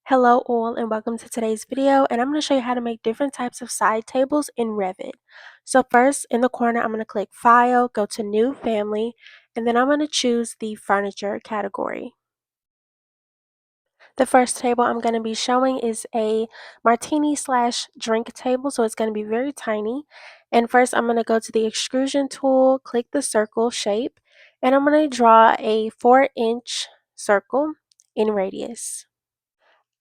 Hello all and welcome to today's video, and I'm going to show you how to make different types of side tables in Revit. So first, in the corner, I'm going to click File, go to New Family, and then I'm going to choose the Furniture category. The first table I'm going to be showing is a martini/drink table, so it's going to be very tiny. And first, I'm going to go to the Extrusion tool, click the circle shape, and I'm going to draw a 4-inch circle in radius.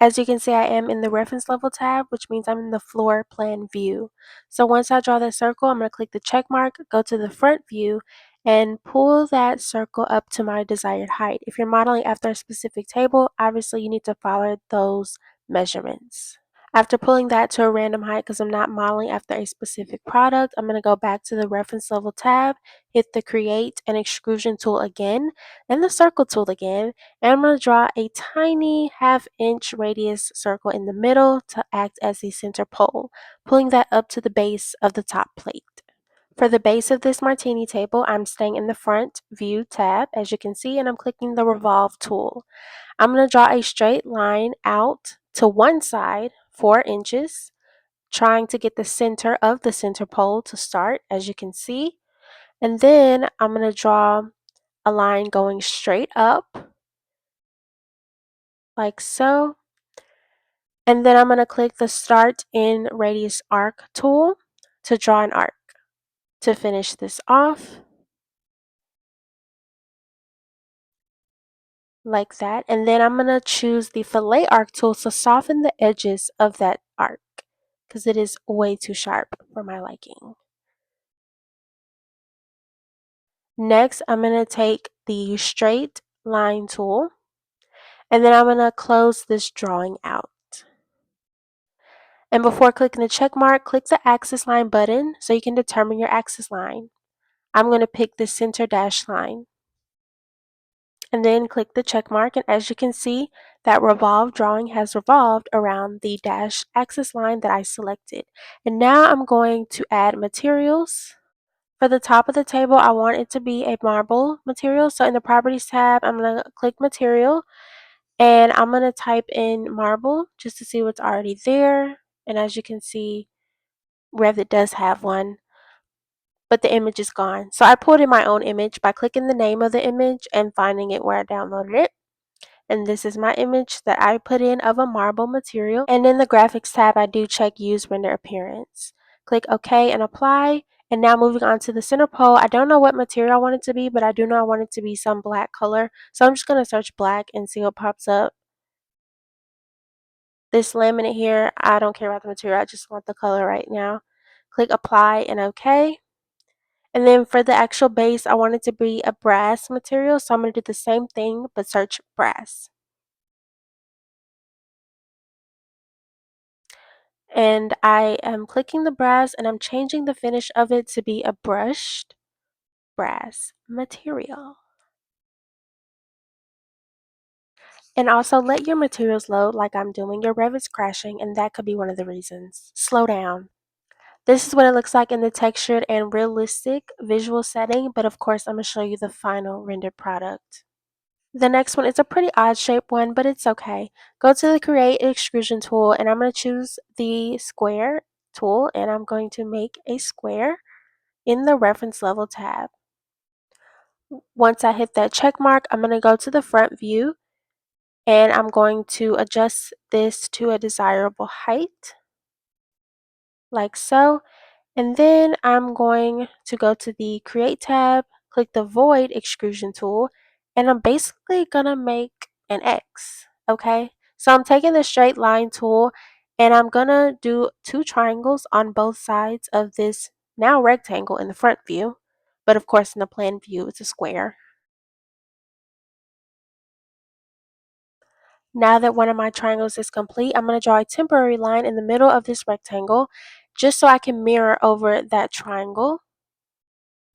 As you can see, I am in the reference level tab, which means I'm in the floor plan view. So once I draw that circle, I'm going to click the check mark, go to the front view, and pull that circle up to my desired height. If you're modeling after a specific table, obviously you need to follow those measurements. After pulling that to a random height, because I'm not modeling after a specific product, I'm going to go back to the reference level tab, hit the create and extrusion tool again, and the circle tool again, and I'm going to draw a tiny 1/2-inch radius circle in the middle to act as the center pole, pulling that up to the base of the top plate. For the base of this martini table, I'm staying in the front view tab, as you can see, and I'm clicking the revolve tool. I'm going to draw a straight line out to one side, 4 inches, trying to get the center of the center pole to start, as you can see. And then I'm going to draw a line going straight up, like so. And then I'm going to click the Start in Radius Arc tool to draw an arc. To finish this off, like that. And then I'm going to choose the Fillet Arc tool to soften the edges of that arc, because it is way too sharp for my liking. Next, I'm going to take the straight line tool, and then I'm going to close this drawing out. And before clicking the check mark, click the axis line button so you can determine your axis line. I'm going to pick the center dash line. And then click the check mark, and as you can see, that revolve drawing has revolved around the dash axis line that I selected. And now I'm going to add materials. For the top of the table, I want it to be a marble material. So in the Properties tab, I'm going to click Material, and I'm going to type in marble just to see what's already there. And as you can see, Revit does have one, but the image is gone. So I pulled in my own image by clicking the name of the image and finding it where I downloaded it. And this is my image that I put in of a marble material. And in the Graphics tab, I do check Use Render Appearance. Click OK and Apply. And now moving on to the center pole, I don't know what material I want it to be, but I do know I want it to be some black color. So I'm just going to search black and see what pops up. This laminate here, I don't care about the material, I just want the color right now. Click Apply and OK. And then for the actual base, I want it to be a brass material, so I'm going to do the same thing, but search brass. And I am clicking the brass, and I'm changing the finish of it to be a brushed brass material. And also let your materials load like I'm doing. Your Revit's crashing, and that could be one of the reasons. Slow down. This is what it looks like in the textured and realistic visual setting, but of course I'm going to show you the final rendered product. The next one is a pretty odd shaped one, but it's okay. Go to the Create Extrusion tool, and I'm going to choose the Square tool, and I'm going to make a square in the Reference Level tab. Once I hit that check mark, I'm going to go to the front view, and I'm going to adjust this to a desirable height, like so. And then I'm going to go to the Create tab, click the Void Extrusion tool, and I'm basically going to make an X, okay? So I'm taking the Straight Line tool, and I'm going to do 2 triangles on both sides of this now rectangle in the front view, but of course in the plan view it's a square. Now that one of my triangles is complete, I'm going to draw a temporary line in the middle of this rectangle just so I can mirror over that triangle,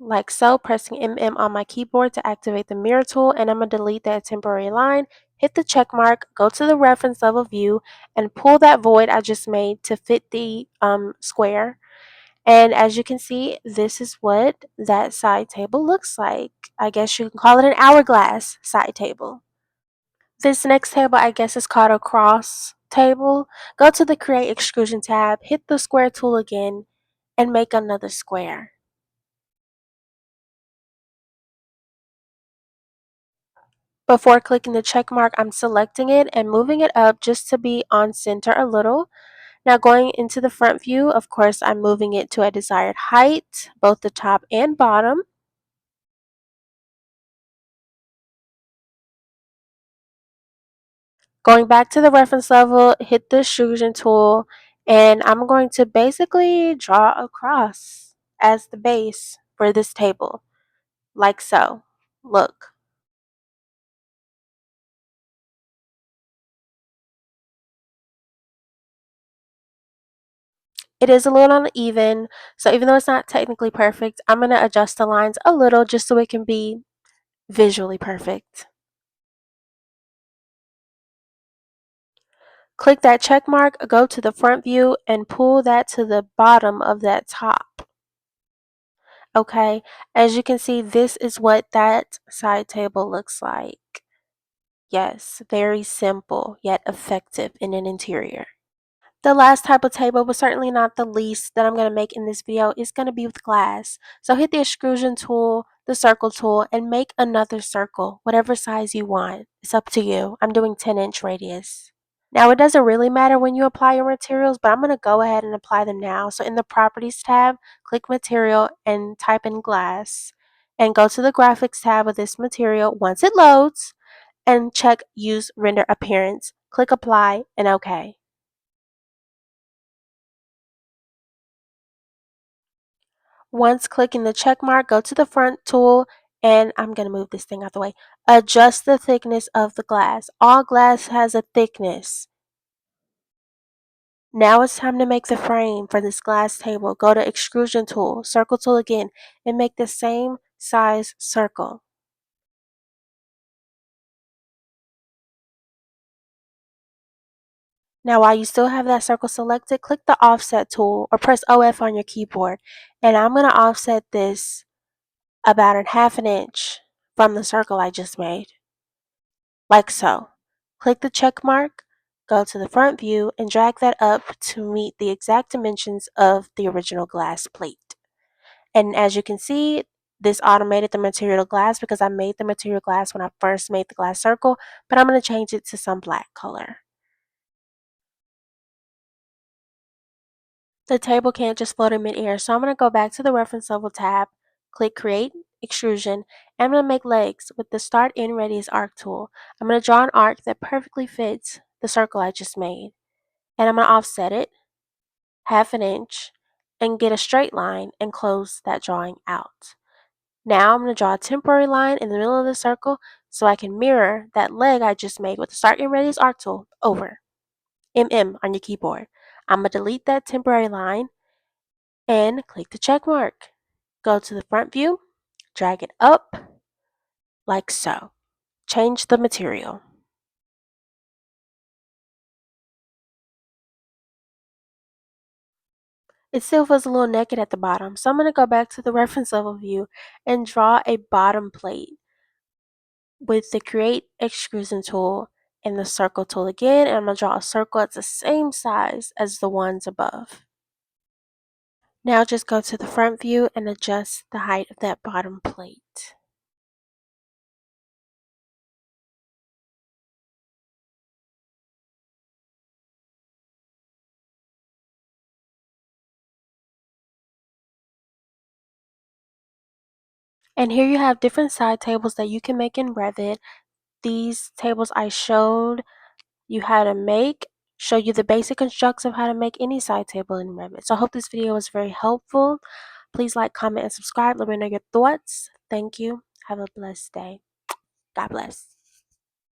like so, pressing MM on my keyboard to activate the mirror tool, and I'm going to delete that temporary line, hit the check mark, go to the reference level view, and pull that void I just made to fit the square. And as you can see, this is what that side table looks like. I guess you can call it an hourglass side table. This next table, I guess, is called a cross table, go to the Create Extrusion tab, hit the square tool again, and make another square. Before clicking the check mark, I'm selecting it and moving it up just to be on center a little. Now going into the front view, of course, I'm moving it to a desired height, both the top and bottom. Going back to the reference level, hit the extrusion tool, and I'm going to basically draw a cross as the base for this table, like so. Look. It is a little uneven, so even though it's not technically perfect, I'm going to adjust the lines a little just so it can be visually perfect. Click that check mark, go to the front view, and pull that to the bottom of that top. Okay, as you can see, this is what that side table looks like. Yes, very simple yet effective in an interior. The last type of table, but certainly not the least that I'm going to make in this video, is going to be with glass. So hit the extrusion tool, the circle tool, and make another circle, whatever size you want. It's up to you. I'm doing 10-inch radius. Now, it doesn't really matter when you apply your materials, but I'm going to go ahead and apply them now. So in the Properties tab, click Material and type in Glass. And go to the Graphics tab of this material once it loads, and check Use Render Appearance. Click Apply and OK. Once clicking the check mark, go to the front tool, and I'm going to move this thing out the way. Adjust the thickness of the glass. All glass has a thickness. Now it's time to make the frame for this glass table. Go to Extrusion tool, Circle tool again, and make the same size circle. Now while you still have that circle selected, click the Offset tool or press OF on your keyboard. And I'm going to offset this about a half an inch from the circle I just made, like so. Click the check mark, go to the front view, and drag that up to meet the exact dimensions of the original glass plate. And as you can see, this automated the material glass because I made the material glass when I first made the glass circle, but I'm going to change it to some black color. The table can't just float in midair, so I'm going to go back to the reference level tab, click Create Extrusion, and I'm going to make legs with the Start End Radius Arc tool. I'm going to draw an arc that perfectly fits the circle I just made, and I'm going to offset it half an inch and get a straight line and close that drawing out. Now I'm going to draw a temporary line in the middle of the circle so I can mirror that leg I just made with the Start End Radius Arc tool over. on your keyboard. I'm going to delete that temporary line and click the check mark. Go to the front view, drag it up like so. Change the material. It still feels a little naked at the bottom, so I'm going to go back to the reference level view and draw a bottom plate with the Create Extrusion tool and the Circle tool again, and I'm going to draw a circle that's the same size as the ones above. Now just go to the front view and adjust the height of that bottom plate. And here you have different side tables that you can make in Revit. These tables I showed you how to make, show you the basic instructions of how to make any side table in Revit. So I hope this video was very helpful. Please like, comment, and subscribe. Let me know your thoughts. Thank you. Have a blessed day. God bless.